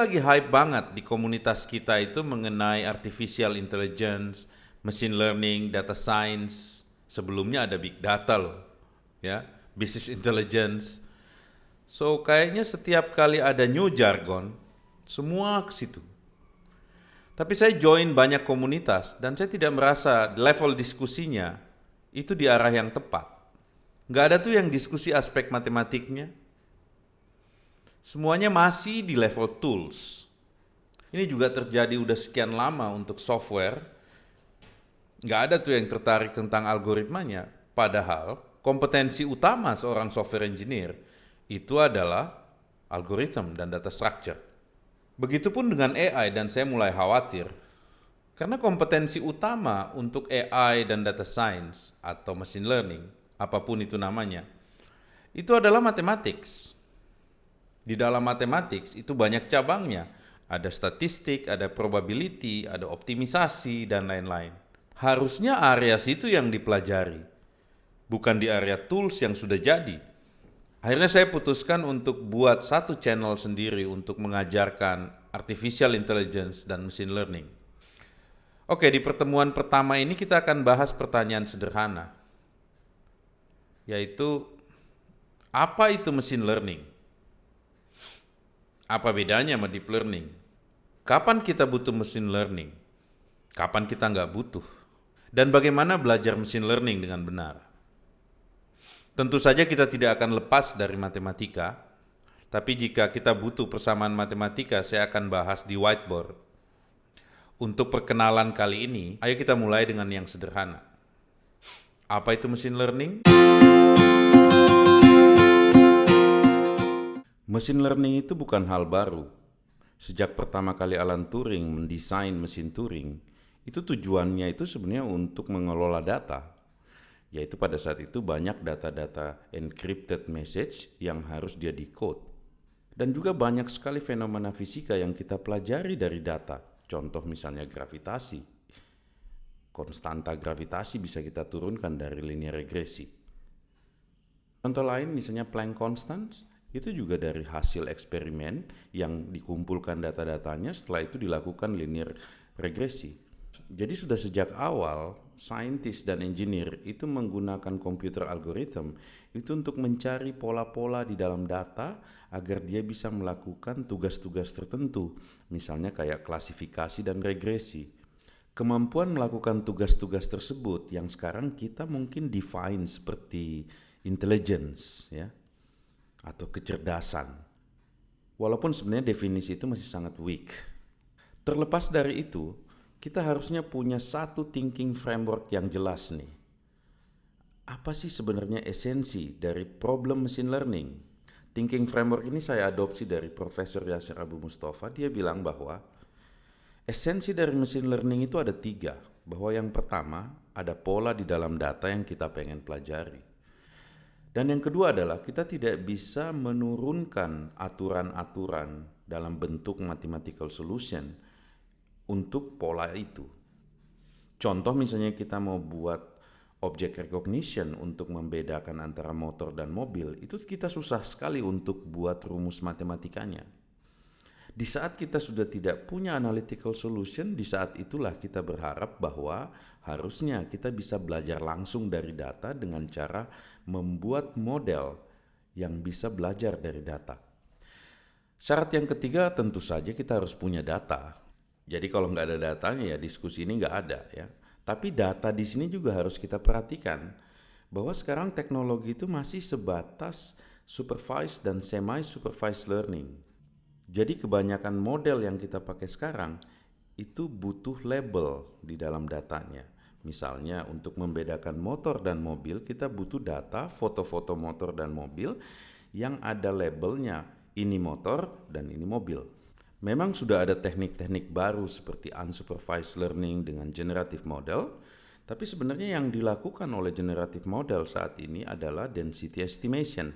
lagi hype banget di komunitas kita itu mengenai artificial intelligence, machine learning, data science. Sebelumnya ada big data loh, ya, business intelligence. So kayaknya setiap kali ada new jargon, semua ke situ. Tapi saya join banyak komunitas dan saya tidak merasa level diskusinya itu di arah yang tepat. Nggak ada tuh yang diskusi aspek matematiknya. Semuanya masih di level tools. Ini juga terjadi udah sekian lama untuk software. Nggak ada tuh yang tertarik tentang algoritmanya. Padahal kompetensi utama seorang software engineer itu adalah algoritma dan data structure. Begitupun dengan AI dan saya mulai khawatir. Karena kompetensi utama untuk AI dan data science atau machine learning, apapun itu namanya, itu adalah mathematics. Di dalam mathematics itu banyak cabangnya. Ada statistik, ada probability, ada optimisasi, dan lain-lain. Harusnya area situ yang dipelajari, bukan di area tools yang sudah jadi. Akhirnya saya putuskan untuk buat satu channel sendiri untuk mengajarkan artificial intelligence dan machine learning. Oke, di pertemuan pertama ini kita akan bahas pertanyaan sederhana, yaitu apa itu machine learning? Apa bedanya sama deep learning? Kapan kita butuh machine learning? Kapan kita nggak butuh? Dan bagaimana belajar machine learning dengan benar? Tentu saja kita tidak akan lepas dari matematika, tapi jika kita butuh persamaan matematika, saya akan bahas di whiteboard. Untuk perkenalan kali ini, ayo kita mulai dengan yang sederhana. Apa itu machine learning? Machine learning itu bukan hal baru. Sejak pertama kali Alan Turing mendesain mesin Turing, itu tujuannya itu sebenarnya untuk mengelola data. Yaitu pada saat itu banyak data-data encrypted message yang harus dia decode. Dan juga banyak sekali fenomena fisika yang kita pelajari dari data. Contoh misalnya gravitasi. Konstanta gravitasi bisa kita turunkan dari linear regresi. Contoh lain misalnya Planck constant, itu juga dari hasil eksperimen yang dikumpulkan data-datanya, setelah itu dilakukan linear regresi. Jadi sudah sejak awal, saintis dan engineer itu menggunakan komputer algoritma itu untuk mencari pola-pola di dalam data agar dia bisa melakukan tugas-tugas tertentu, misalnya kayak klasifikasi dan regresi. Kemampuan melakukan tugas-tugas tersebut yang sekarang kita mungkin define seperti intelligence, ya, atau kecerdasan. Walaupun sebenarnya definisi itu masih sangat weak. Terlepas dari itu, kita harusnya punya satu thinking framework yang jelas nih. Apa sih sebenarnya esensi dari problem machine learning? Thinking framework ini saya adopsi dari Profesor Yasser Abu Mustafa. Dia bilang bahwa esensi dari machine learning itu ada 3. Bahwa yang pertama, ada pola di dalam data yang kita pengen pelajari. Dan yang kedua adalah kita tidak bisa menurunkan aturan-aturan dalam bentuk mathematical solution untuk pola itu. Contoh misalnya kita mau buat object recognition untuk membedakan antara motor dan mobil, itu kita susah sekali untuk buat rumus matematikanya. Di saat kita sudah tidak punya analytical solution, di saat itulah kita berharap bahwa harusnya kita bisa belajar langsung dari data dengan cara membuat model yang bisa belajar dari data. Syarat yang ketiga tentu saja kita harus punya data. Jadi kalau nggak ada datanya ya diskusi ini nggak ada, ya. Tapi data di sini juga harus kita perhatikan bahwa sekarang teknologi itu masih sebatas supervised dan semi-supervised learning. Jadi kebanyakan model yang kita pakai sekarang itu butuh label di dalam datanya. Misalnya untuk membedakan motor dan mobil, kita butuh data foto-foto motor dan mobil yang ada labelnya, ini motor dan ini mobil. Memang sudah ada teknik-teknik baru seperti unsupervised learning dengan generative model, tapi sebenarnya yang dilakukan oleh generative model saat ini adalah density estimation.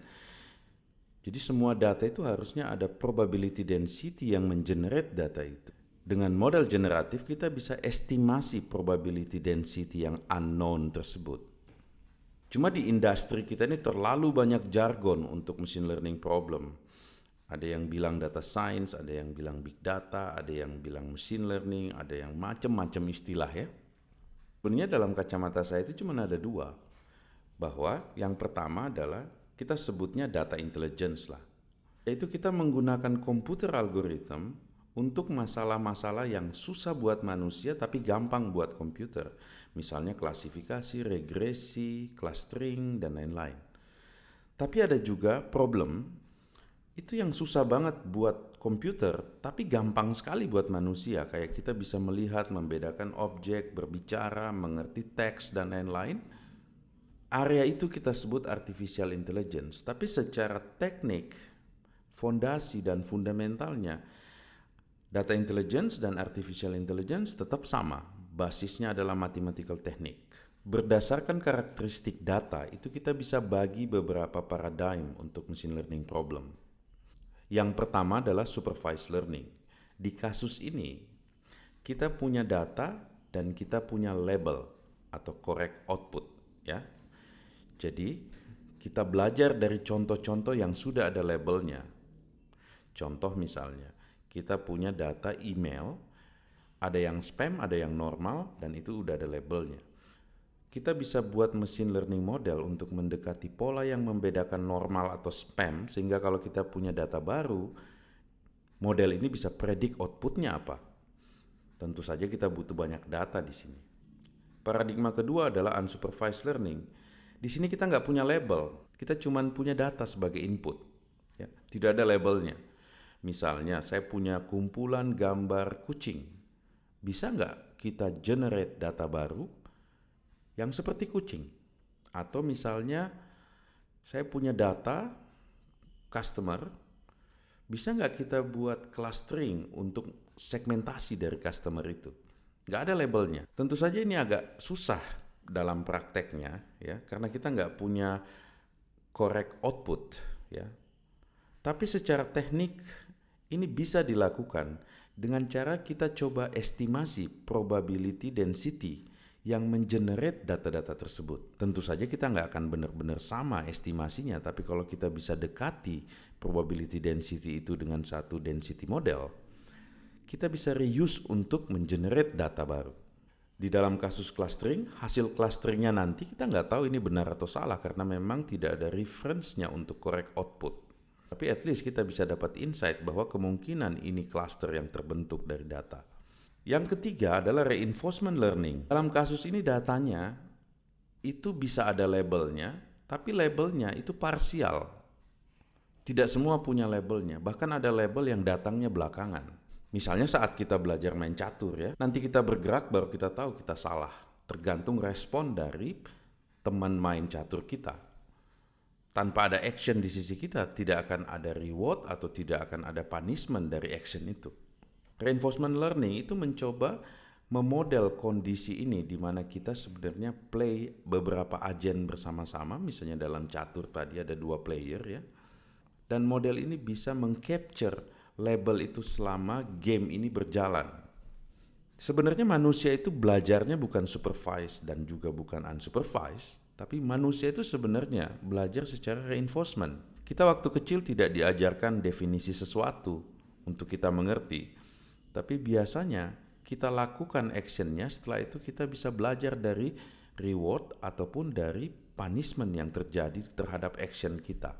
Jadi semua data itu harusnya ada probability density yang mengenerate data itu. Dengan model generatif kita bisa estimasi probability density yang unknown tersebut. Cuma di industri kita ini terlalu banyak jargon untuk machine learning problem. Ada yang bilang data science, ada yang bilang big data, ada yang bilang machine learning, ada yang macam-macam istilah ya. Sebenarnya dalam kacamata saya itu cuma ada dua. Bahwa yang pertama adalah kita sebutnya data intelligence lah. Yaitu kita menggunakan komputer algoritma untuk masalah-masalah yang susah buat manusia tapi gampang buat komputer. Misalnya klasifikasi, regresi, clustering, dan lain-lain. Tapi ada juga problem itu yang susah banget buat komputer, tapi gampang sekali buat manusia. Kayak kita bisa melihat, membedakan objek, berbicara, mengerti teks, dan lain-lain. Area itu kita sebut artificial intelligence. Tapi secara teknik, fondasi dan fundamentalnya, data intelligence dan artificial intelligence tetap sama. Basisnya adalah mathematical technique. Berdasarkan karakteristik data, itu kita bisa bagi beberapa paradigm untuk machine learning problem. Yang pertama adalah supervised learning. Di kasus ini, kita punya data dan kita punya label atau correct output, ya. Jadi, kita belajar dari contoh-contoh yang sudah ada labelnya. Contoh misalnya, kita punya data email, ada yang spam, ada yang normal, dan itu udah ada labelnya. Kita bisa buat machine learning model untuk mendekati pola yang membedakan normal atau spam, sehingga kalau kita punya data baru, model ini bisa predik outputnya apa. Tentu saja kita butuh banyak data di sini. Paradigma kedua adalah unsupervised learning. Di sini kita nggak punya label, kita cuma punya data sebagai input. Ya, tidak ada labelnya. Misalnya, saya punya kumpulan gambar kucing. Bisa nggak kita generate data baru yang seperti kucing? Atau misalnya saya punya data customer, bisa nggak kita buat clustering untuk segmentasi dari customer itu? Nggak ada labelnya. Tentu saja ini agak susah dalam prakteknya, ya, karena kita nggak punya correct output, ya. Tapi secara teknik ini bisa dilakukan dengan cara kita coba estimasi probability density yang mengenerate data-data tersebut. Tentu saja kita nggak akan benar-benar sama estimasinya, tapi kalau kita bisa dekati probability density itu dengan satu density model, kita bisa reuse untuk mengenerate data baru. Di dalam kasus clustering, hasil clusteringnya nanti kita nggak tahu ini benar atau salah karena memang tidak ada reference-nya untuk correct output. Tapi at least kita bisa dapat insight bahwa kemungkinan ini cluster yang terbentuk dari data. Yang ketiga adalah reinforcement learning. Dalam kasus ini datanya itu bisa ada labelnya, tapi labelnya itu parsial. Tidak semua punya labelnya, bahkan ada label yang datangnya belakangan. Misalnya saat kita belajar main catur ya, nanti kita bergerak baru kita tahu kita salah. Tergantung respon dari teman main catur kita. Tanpa ada action di sisi kita, tidak akan ada reward atau tidak akan ada punishment dari action itu. Reinforcement learning itu mencoba memodel kondisi ini di mana kita sebenarnya play beberapa agen bersama-sama, misalnya dalam catur tadi ada 2 player ya. Dan model ini bisa mengcapture label itu selama game ini berjalan. Sebenarnya manusia itu belajarnya bukan supervised dan juga bukan unsupervised, tapi manusia itu sebenarnya belajar secara reinforcement. Kita waktu kecil tidak diajarkan definisi sesuatu untuk kita mengerti. Tapi biasanya kita lakukan actionnya, setelah itu kita bisa belajar dari reward ataupun dari punishment yang terjadi terhadap action kita.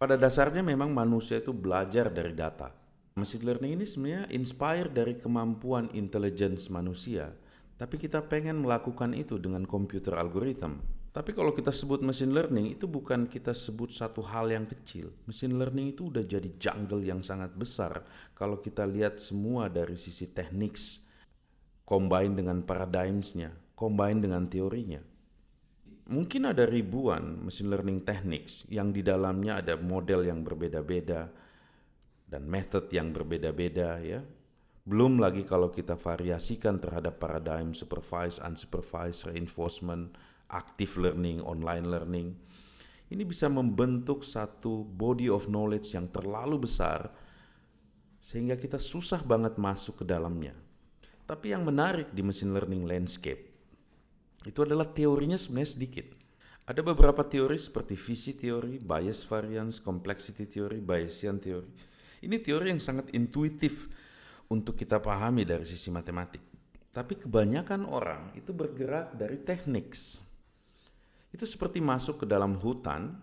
Pada dasarnya memang manusia itu belajar dari data. Machine learning ini sebenarnya inspire dari kemampuan intelligence manusia, tapi kita pengen melakukan itu dengan komputer algoritma. Tapi kalau kita sebut machine learning itu bukan kita sebut satu hal yang kecil. Machine learning itu udah jadi jungle yang sangat besar kalau kita lihat semua dari sisi teknik, combine dengan paradigms-nya, combine dengan teorinya. Mungkin ada ribuan machine learning techniques yang di dalamnya ada model yang berbeda-beda dan method yang berbeda-beda ya. Belum lagi kalau kita variasikan terhadap paradigm supervised, unsupervised, reinforcement, active learning, online learning. Ini bisa membentuk satu body of knowledge yang terlalu besar sehingga kita susah banget masuk ke dalamnya. Tapi yang menarik di machine learning landscape itu adalah teorinya sebenarnya sedikit. Ada beberapa teori seperti visi teori, bias variance, complexity theory, Bayesian theory. Ini teori yang sangat intuitif untuk kita pahami dari sisi matematik. Tapi kebanyakan orang itu bergerak dari teknik. Itu seperti masuk ke dalam hutan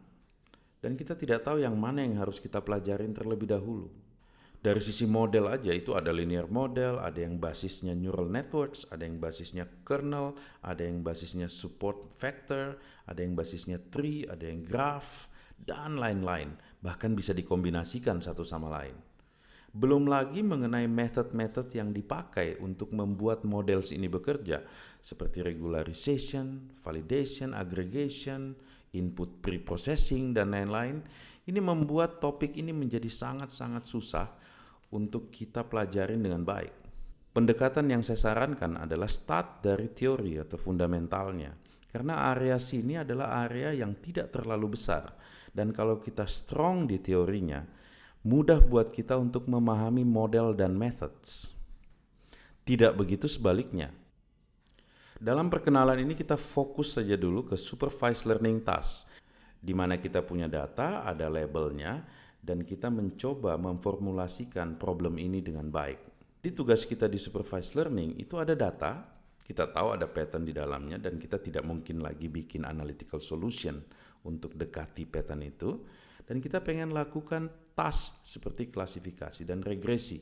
dan kita tidak tahu yang mana yang harus kita pelajarin terlebih dahulu. Dari sisi model aja itu ada linear model, ada yang basisnya neural networks, ada yang basisnya kernel, ada yang basisnya support vector, ada yang basisnya tree, ada yang graph, dan lain-lain. Bahkan bisa dikombinasikan satu sama lain. Belum lagi mengenai method-method yang dipakai untuk membuat models ini bekerja, seperti regularization, validation, aggregation, input preprocessing, dan lain-lain. Ini membuat topik ini menjadi sangat-sangat susah untuk kita pelajarin dengan baik. Pendekatan yang saya sarankan adalah start dari teori atau fundamentalnya. Karena area sini adalah area yang tidak terlalu besar. Dan kalau kita strong di teorinya, mudah buat kita untuk memahami model dan methods. Tidak begitu sebaliknya. Dalam perkenalan ini kita fokus saja dulu ke supervised learning task, di mana kita punya data, ada labelnya, dan kita mencoba memformulasikan problem ini dengan baik. Di tugas kita di supervised learning itu ada data, kita tahu ada pattern di dalamnya, dan kita tidak mungkin lagi bikin analytical solution untuk dekati pattern itu, dan kita pengen lakukan task seperti klasifikasi dan regresi.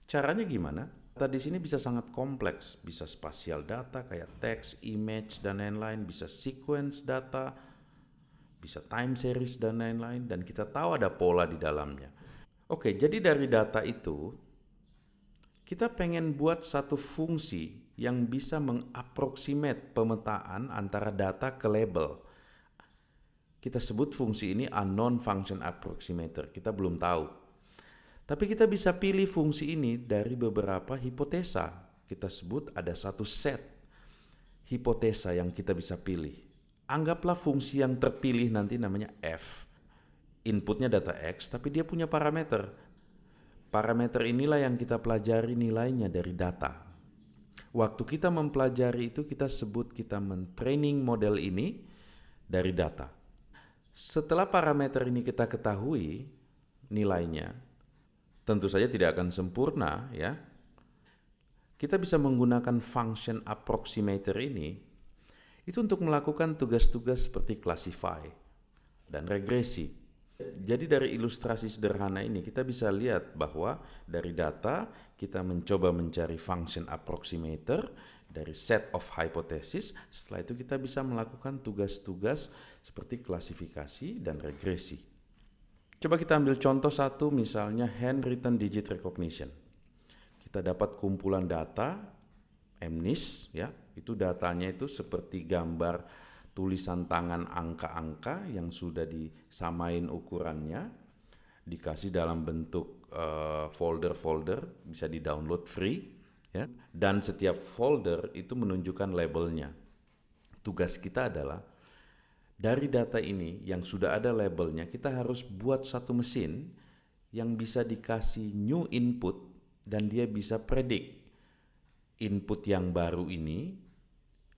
Caranya gimana? Data di sini bisa sangat kompleks, bisa spasial data kayak teks, image, dan lain-lain, bisa sequence data, bisa time series dan lain-lain, dan kita tahu ada pola di dalamnya. Oke, jadi dari data itu kita pengen buat satu fungsi yang bisa mengaproksimate pemetaan antara data ke label. Kita sebut fungsi ini unknown function approximator, kita belum tahu. Tapi kita bisa pilih fungsi ini dari beberapa hipotesa. Kita sebut ada satu set hipotesa yang kita bisa pilih. Anggaplah fungsi yang terpilih nanti namanya f. Inputnya data x, tapi dia punya parameter. Parameter inilah yang kita pelajari nilainya dari data. Waktu kita mempelajari itu kita sebut kita mentraining model ini dari data. Setelah parameter ini kita ketahui nilainya, tentu saja tidak akan sempurna ya. Kita bisa menggunakan function approximator ini itu untuk melakukan tugas-tugas seperti classify dan regresi. Jadi dari ilustrasi sederhana ini kita bisa lihat bahwa dari data kita mencoba mencari function approximator dari set of hypothesis. Setelah itu kita bisa melakukan tugas-tugas seperti klasifikasi dan regresi. Coba kita ambil contoh satu, misalnya handwritten digit recognition. Kita dapat kumpulan data MNIST ya. Itu datanya itu seperti gambar tulisan tangan angka-angka yang sudah disamain ukurannya, dikasih dalam bentuk folder-folder, bisa di-download free ya. Dan setiap folder itu menunjukkan labelnya. Tugas kita adalah dari data ini yang sudah ada labelnya, kita harus buat satu mesin yang bisa dikasih new input dan dia bisa predict input yang baru ini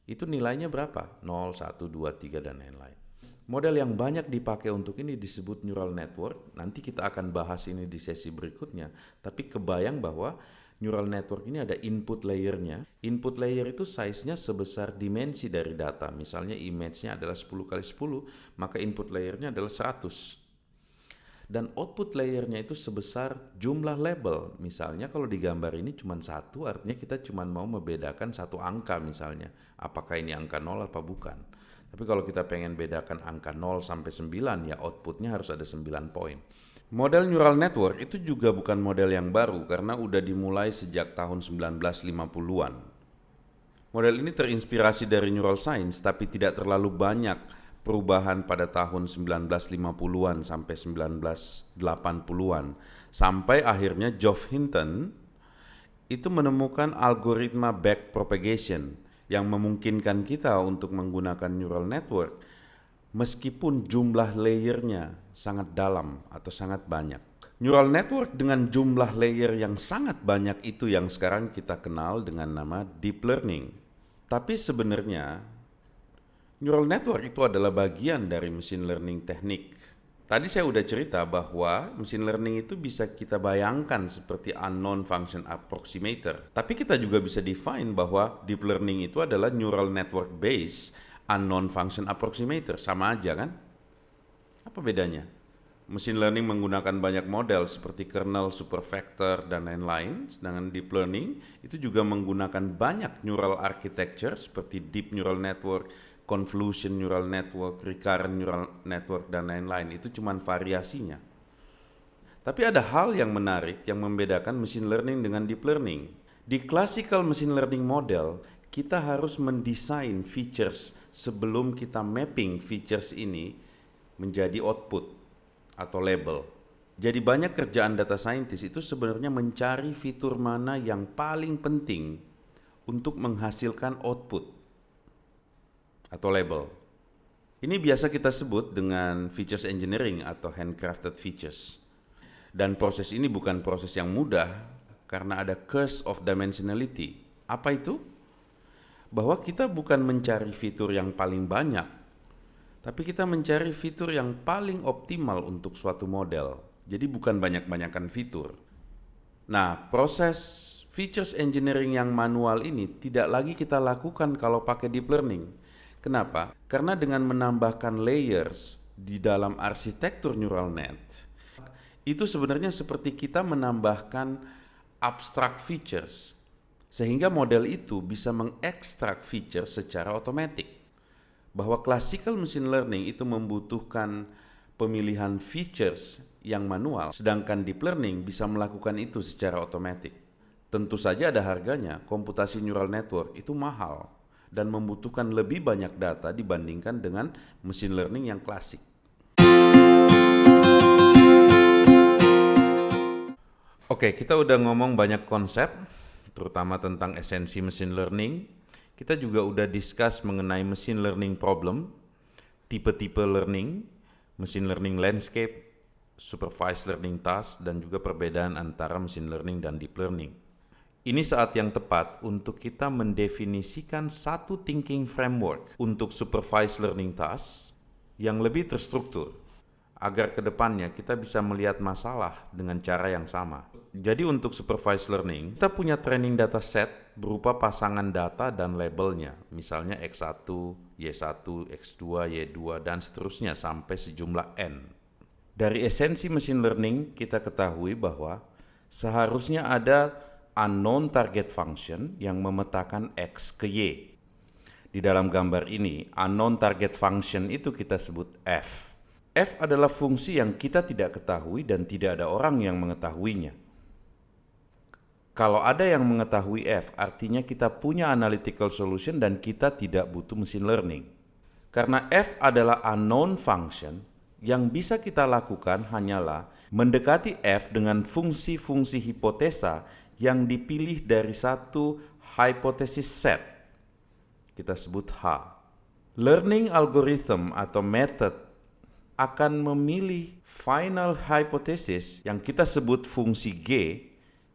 itu nilainya berapa? 0, 1, 2, 3 dan lain-lain. Model yang banyak dipakai untuk ini disebut neural network. Nanti kita akan bahas ini di sesi berikutnya. Tapi kebayang bahwa neural network ini ada input layernya. Input layer itu size-nya sebesar dimensi dari data. Misalnya image-nya adalah 10 kali 10, maka input layernya adalah 100. Dan output layernya itu sebesar jumlah label. Misalnya kalau di gambar ini cuma satu, artinya kita cuma mau membedakan satu angka misalnya. Apakah ini angka 0 apa bukan. Tapi kalau kita pengen bedakan angka 0 sampai 9, ya outputnya harus ada 9 poin. Model neural network itu juga bukan model yang baru karena udah dimulai sejak tahun 1950-an. Model ini terinspirasi dari neural science tapi tidak terlalu banyak perubahan pada tahun 1950-an sampai 1980-an. Sampai akhirnya Geoff Hinton itu menemukan algoritma backpropagation yang memungkinkan kita untuk menggunakan neural network meskipun jumlah layernya sangat dalam atau sangat banyak. Neural network dengan jumlah layer yang sangat banyak itu yang sekarang kita kenal dengan nama deep learning. Tapi sebenarnya neural network itu adalah bagian dari machine learning teknik. Tadi saya udah cerita bahwa machine learning itu bisa kita bayangkan seperti unknown function approximator. Tapi kita juga bisa define bahwa deep learning itu adalah neural network based unknown function approximator. Sama aja kan? Apa bedanya? Machine learning menggunakan banyak model seperti kernel, supervector, dan lain-lain. Sedangkan deep learning itu juga menggunakan banyak neural architecture seperti deep neural network, convolution neural network, recurrent neural network, dan lain-lain. Itu cuma variasinya. Tapi ada hal yang menarik yang membedakan machine learning dengan deep learning. Di classical machine learning model, kita harus mendesain features sebelum kita mapping features ini menjadi output atau label. Jadi banyak kerjaan data scientist itu sebenarnya mencari fitur mana yang paling penting untuk menghasilkan output atau label. Ini biasa kita sebut dengan features engineering atau handcrafted features. Dan proses ini bukan proses yang mudah karena ada curse of dimensionality. Apa itu? Bahwa kita bukan mencari fitur yang paling banyak, tapi kita mencari fitur yang paling optimal untuk suatu model. Jadi bukan banyak-banyakan fitur. Nah, proses features engineering yang manual ini tidak lagi kita lakukan kalau pakai deep learning. Kenapa? Karena dengan menambahkan layers di dalam arsitektur neural net, itu sebenarnya seperti kita menambahkan abstract features, sehingga model itu bisa mengekstrak feature secara otomatis. Bahwa classical machine learning itu membutuhkan pemilihan features yang manual, sedangkan deep learning bisa melakukan itu secara otomatis. Tentu saja ada harganya, komputasi neural network itu mahal dan membutuhkan lebih banyak data dibandingkan dengan machine learning yang klasik. Oke, kita udah ngomong banyak konsep, terutama tentang esensi machine learning. Kita juga udah discuss mengenai machine learning problem, tipe-tipe learning, machine learning landscape, supervised learning task, dan juga perbedaan antara machine learning dan deep learning. Ini saat yang tepat untuk kita mendefinisikan satu thinking framework untuk supervised learning task yang lebih terstruktur, agar ke depannya kita bisa melihat masalah dengan cara yang sama. Jadi untuk supervised learning, kita punya training data set berupa pasangan data dan labelnya, misalnya X1, Y1, X2, Y2, dan seterusnya sampai sejumlah N. Dari esensi machine learning, kita ketahui bahwa seharusnya ada unknown target function yang memetakan X ke Y. Di dalam gambar ini, unknown target function itu kita sebut F. F adalah fungsi yang kita tidak ketahui dan tidak ada orang yang mengetahuinya. Kalau ada yang mengetahui F, artinya kita punya analytical solution dan kita tidak butuh machine learning. Karena F adalah unknown function, yang bisa kita lakukan hanyalah mendekati F dengan fungsi-fungsi hipotesa yang dipilih dari satu hypothesis set. Kita sebut H. Learning algorithm atau method akan memilih final hypothesis yang kita sebut fungsi G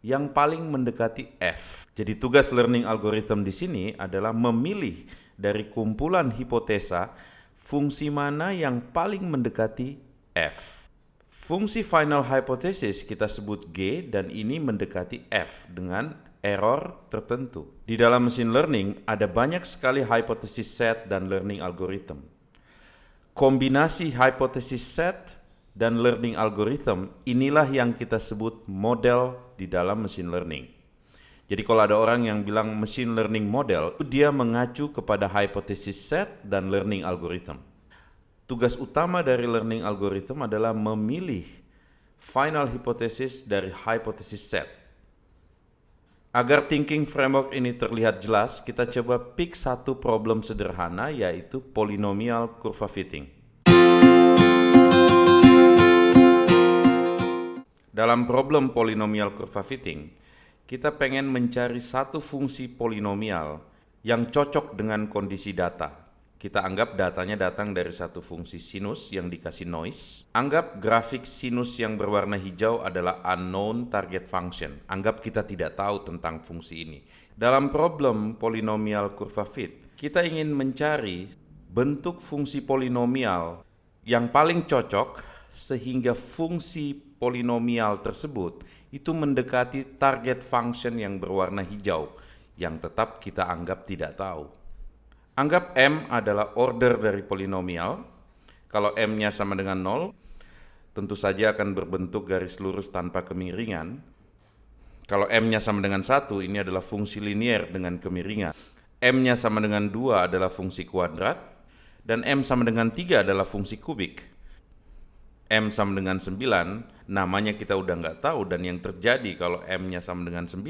yang paling mendekati F. Jadi tugas learning algorithm di sini adalah memilih dari kumpulan hipotesa fungsi mana yang paling mendekati F. Fungsi final hypothesis kita sebut G dan ini mendekati F dengan error tertentu. Di dalam machine learning ada banyak sekali hypothesis set dan learning algorithm. Kombinasi hypothesis set dan learning algorithm inilah yang kita sebut model di dalam machine learning. Jadi kalau ada orang yang bilang machine learning model, dia mengacu kepada hypothesis set dan learning algorithm. Tugas utama dari learning algorithm adalah memilih final hypothesis dari hypothesis set. Agar thinking framework ini terlihat jelas, kita coba pick satu problem sederhana, yaitu polynomial curva fitting. Dalam problem polynomial curva fitting, kita pengen mencari satu fungsi polinomial yang cocok dengan kondisi data. Kita anggap datanya datang dari satu fungsi sinus yang dikasih noise. Anggap grafik sinus yang berwarna hijau adalah unknown target function. Anggap kita tidak tahu tentang fungsi ini. Dalam problem polynomial curva fit, kita ingin mencari bentuk fungsi polinomial yang paling cocok sehingga fungsi polinomial tersebut itu mendekati target function yang berwarna hijau yang tetap kita anggap tidak tahu. Anggap M adalah order dari polinomial. Kalau M-nya sama dengan 0, tentu saja akan berbentuk garis lurus tanpa kemiringan. Kalau M-nya sama dengan 1, ini adalah fungsi linier dengan kemiringan. M-nya sama dengan 2 adalah fungsi kuadrat, dan M sama dengan 3 adalah fungsi kubik. M sama dengan 9, namanya kita udah nggak tahu, dan yang terjadi kalau M-nya sama dengan 9,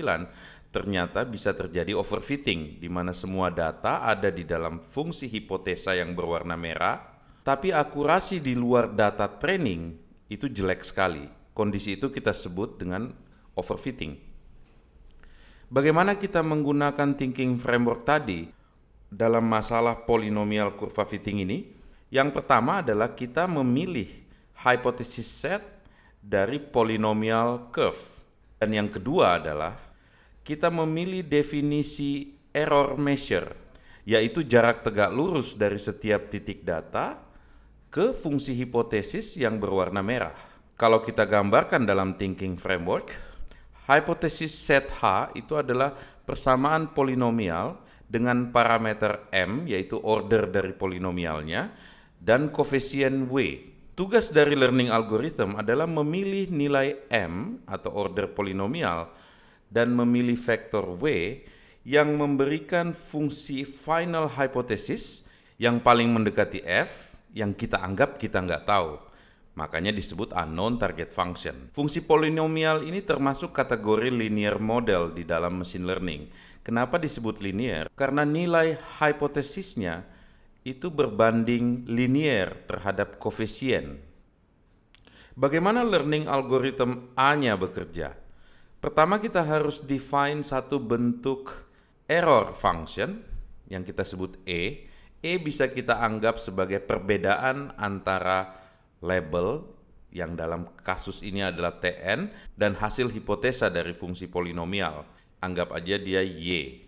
ternyata bisa terjadi overfitting, di mana semua data ada di dalam fungsi hipotesa yang berwarna merah, tapi akurasi di luar data training itu jelek sekali. Kondisi itu kita sebut dengan overfitting. Bagaimana kita menggunakan thinking framework tadi dalam masalah polinomial kurva fitting ini? Yang pertama adalah kita memilih hypothesis set dari polinomial curve. Dan yang kedua adalah kita memilih definisi error measure, yaitu jarak tegak lurus dari setiap titik data ke fungsi hipotesis yang berwarna merah. Kalau kita gambarkan dalam thinking framework, hipotesis set H itu adalah persamaan polinomial dengan parameter M, yaitu order dari polinomialnya, dan koefisien W. Tugas dari learning algorithm adalah memilih nilai M atau order polinomial dan memilih vektor W yang memberikan fungsi final hypothesis yang paling mendekati F yang kita anggap kita nggak tahu. Makanya disebut unknown target function. Fungsi polinomial ini termasuk kategori linear model di dalam machine learning. Kenapa disebut linear? Karena nilai hipotesisnya itu berbanding linear terhadap koefisien. Bagaimana learning algorithm A-nya bekerja? Pertama kita harus define satu bentuk error function yang kita sebut E. E bisa kita anggap sebagai perbedaan antara label yang dalam kasus ini adalah Tn dan hasil hipotesa dari fungsi polinomial. Anggap aja dia Y.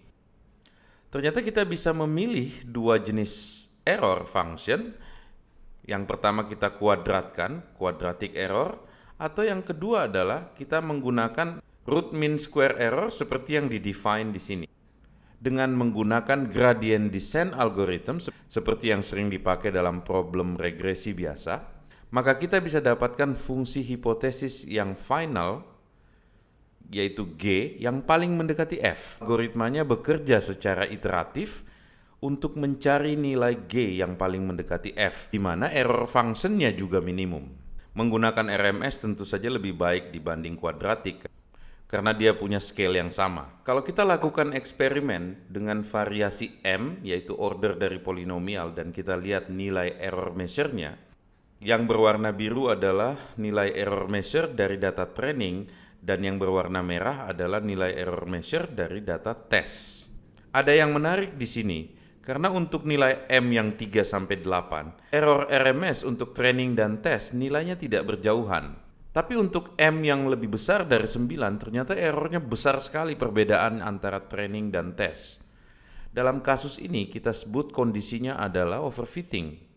Ternyata kita bisa memilih dua jenis error function. Yang pertama kita kuadratkan, quadratic error, atau yang kedua adalah kita menggunakan root mean square error seperti yang didefine di sini. Dengan menggunakan gradient descent algorithm seperti yang sering dipakai dalam problem regresi biasa, maka kita bisa dapatkan fungsi hipotesis yang final, yaitu G, yang paling mendekati F. Algoritmanya bekerja secara iteratif untuk mencari nilai G yang paling mendekati F, di mana error functionnya juga minimum. Menggunakan RMS tentu saja lebih baik dibanding kuadratik, karena dia punya scale yang sama. Kalau kita lakukan eksperimen dengan variasi M, yaitu order dari polinomial, dan kita lihat nilai error measure-nya, yang berwarna biru adalah nilai error measure dari data training, dan yang berwarna merah adalah nilai error measure dari data tes. Ada yang menarik di sini, karena untuk nilai M yang 3-8, error RMS untuk training dan tes nilainya tidak berjauhan. Tapi untuk M yang lebih besar dari 9, ternyata errornya besar sekali perbedaan antara training dan tes. Dalam kasus ini kita sebut kondisinya adalah overfitting.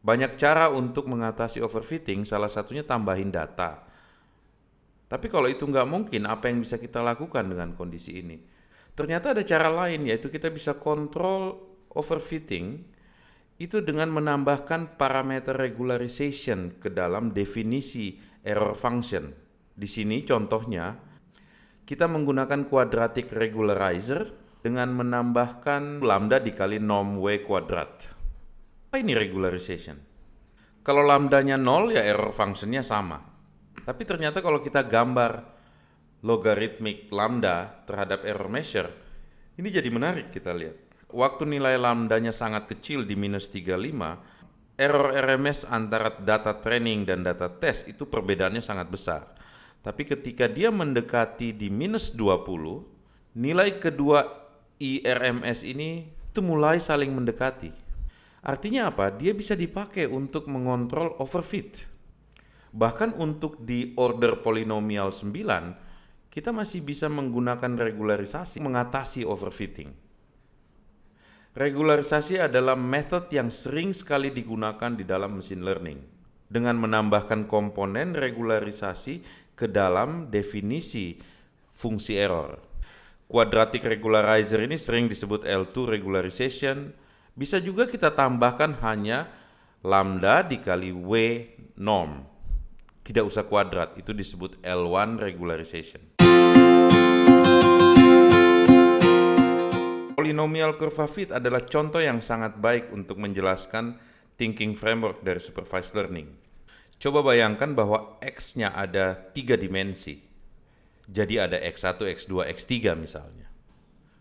Banyak cara untuk mengatasi overfitting, salah satunya tambahin data. Tapi kalau itu nggak mungkin, apa yang bisa kita lakukan dengan kondisi ini? Ternyata ada cara lain, yaitu kita bisa kontrol overfitting itu dengan menambahkan parameter regularization ke dalam definisi error function. Di sini contohnya, kita menggunakan quadratic regularizer dengan menambahkan lambda dikali norm W kuadrat. Apa ini regularization? Kalau lambdanya 0 ya error functionnya sama. Tapi ternyata kalau kita gambar logarithmic lambda terhadap error measure, ini jadi menarik kita lihat. Waktu nilai lambdanya sangat kecil di minus 35, error RMS antara data training dan data test itu perbedaannya sangat besar. Tapi ketika dia mendekati di minus 20, nilai kedua IRMS ini itu mulai saling mendekati. Artinya apa? Dia bisa dipakai untuk mengontrol overfit. Bahkan untuk di order polinomial 9, kita masih bisa menggunakan regularisasi mengatasi overfitting. Regularisasi adalah metode yang sering sekali digunakan di dalam machine learning dengan menambahkan komponen regularisasi ke dalam definisi fungsi error. Quadratic regularizer ini sering disebut L2 regularization. Bisa juga kita tambahkan hanya lambda dikali W norm. Tidak usah kuadrat, itu disebut L1 regularization. Polynomial curve fit adalah contoh yang sangat baik untuk menjelaskan thinking framework dari supervised learning. Coba bayangkan bahwa X-nya ada 3 dimensi. Jadi ada X1, X2, X3 misalnya.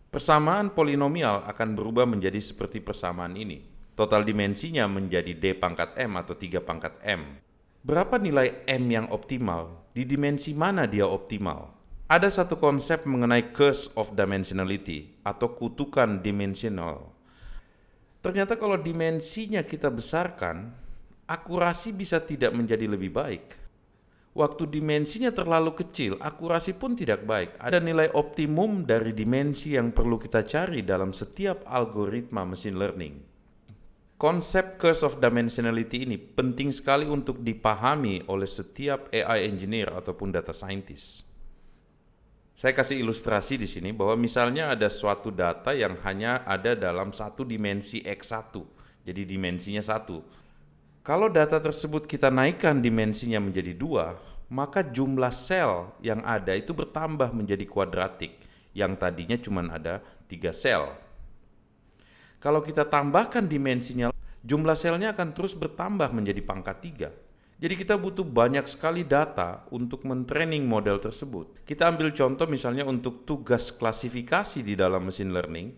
Persamaan polinomial akan berubah menjadi seperti persamaan ini. Total dimensinya menjadi D pangkat M atau 3 pangkat M. Berapa nilai M yang optimal? Di dimensi mana dia optimal? Ada satu konsep mengenai curse of dimensionality atau kutukan dimensional. Ternyata kalau dimensinya kita besarkan, akurasi bisa tidak menjadi lebih baik. Waktu dimensinya terlalu kecil, akurasi pun tidak baik. Ada nilai optimum dari dimensi yang perlu kita cari dalam setiap algoritma machine learning. Konsep curse of dimensionality ini penting sekali untuk dipahami oleh setiap AI engineer ataupun data scientist. Saya kasih ilustrasi di sini bahwa misalnya ada suatu data yang hanya ada dalam satu dimensi X1, jadi dimensinya 1. Kalau data tersebut kita naikkan dimensinya menjadi 2, maka jumlah sel yang ada itu bertambah menjadi kuadratik, yang tadinya cuma ada 3 sel. Kalau kita tambahkan dimensinya, jumlah selnya akan terus bertambah menjadi pangkat 3. Jadi kita butuh banyak sekali data untuk mentraining model tersebut. Kita ambil contoh misalnya untuk tugas klasifikasi di dalam machine learning.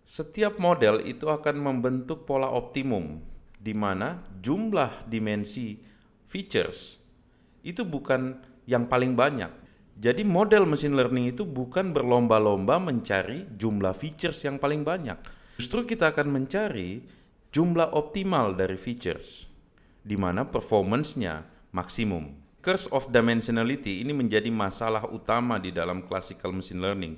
Setiap model itu akan membentuk pola optimum, di mana jumlah dimensi features itu bukan yang paling banyak. Jadi model machine learning itu bukan berlomba-lomba mencari jumlah features yang paling banyak. Justru kita akan mencari jumlah optimal dari features, di mana performance-nya maksimum. Curse of dimensionality ini menjadi masalah utama di dalam classical machine learning.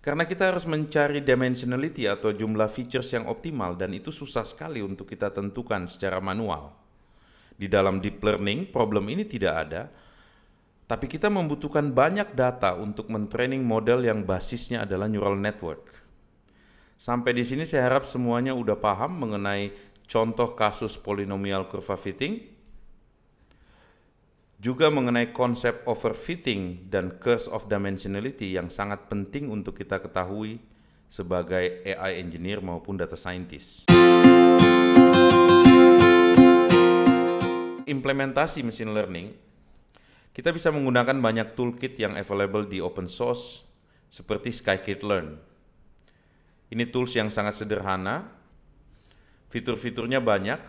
Karena kita harus mencari dimensionality atau jumlah features yang optimal, dan itu susah sekali untuk kita tentukan secara manual. Di dalam deep learning, problem ini tidak ada, tapi kita membutuhkan banyak data untuk mentraining model yang basisnya adalah neural network. Sampai di sini saya harap semuanya udah paham mengenai contoh kasus polynomial curve fitting, juga mengenai konsep overfitting dan curse of dimensionality yang sangat penting untuk kita ketahui sebagai AI engineer maupun data scientist. Implementasi machine learning, kita bisa menggunakan banyak toolkit yang available di open source seperti scikit-learn. Ini tools yang sangat sederhana, fitur-fiturnya banyak,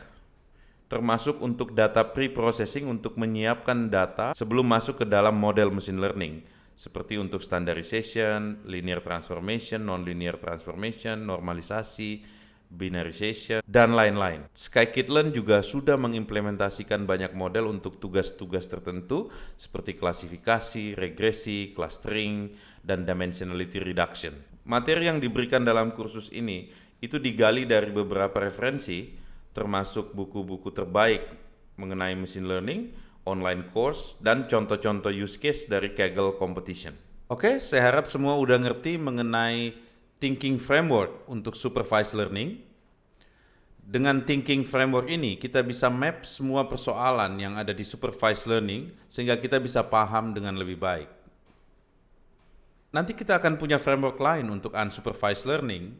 termasuk untuk data pre-processing untuk menyiapkan data sebelum masuk ke dalam model machine learning, seperti untuk standardization, linear transformation, non-linear transformation, normalisasi, binarization, dan lain-lain. Scikit-learn juga sudah mengimplementasikan banyak model untuk tugas-tugas tertentu seperti klasifikasi, regresi, clustering, dan dimensionality reduction. Materi yang diberikan dalam kursus ini itu digali dari beberapa referensi, termasuk buku-buku terbaik mengenai machine learning, online course, dan contoh-contoh use case dari Kaggle Competition. Oke, saya harap semua udah ngerti mengenai thinking framework untuk supervised learning. Dengan thinking framework ini, kita bisa map semua persoalan yang ada di supervised learning sehingga kita bisa paham dengan lebih baik. Nanti kita akan punya framework lain untuk unsupervised learning,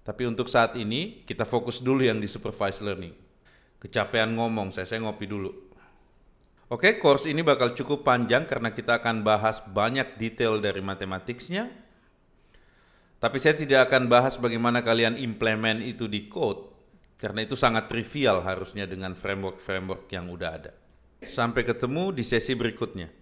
tapi untuk saat ini kita fokus dulu yang di supervised learning. Kecapean ngomong, saya ngopi dulu. Oke, course ini bakal cukup panjang karena kita akan bahas banyak detail dari matematiknya. Tapi saya tidak akan bahas bagaimana kalian implement itu di code, karena itu sangat trivial harusnya dengan framework-framework yang udah ada. Sampai ketemu di sesi berikutnya.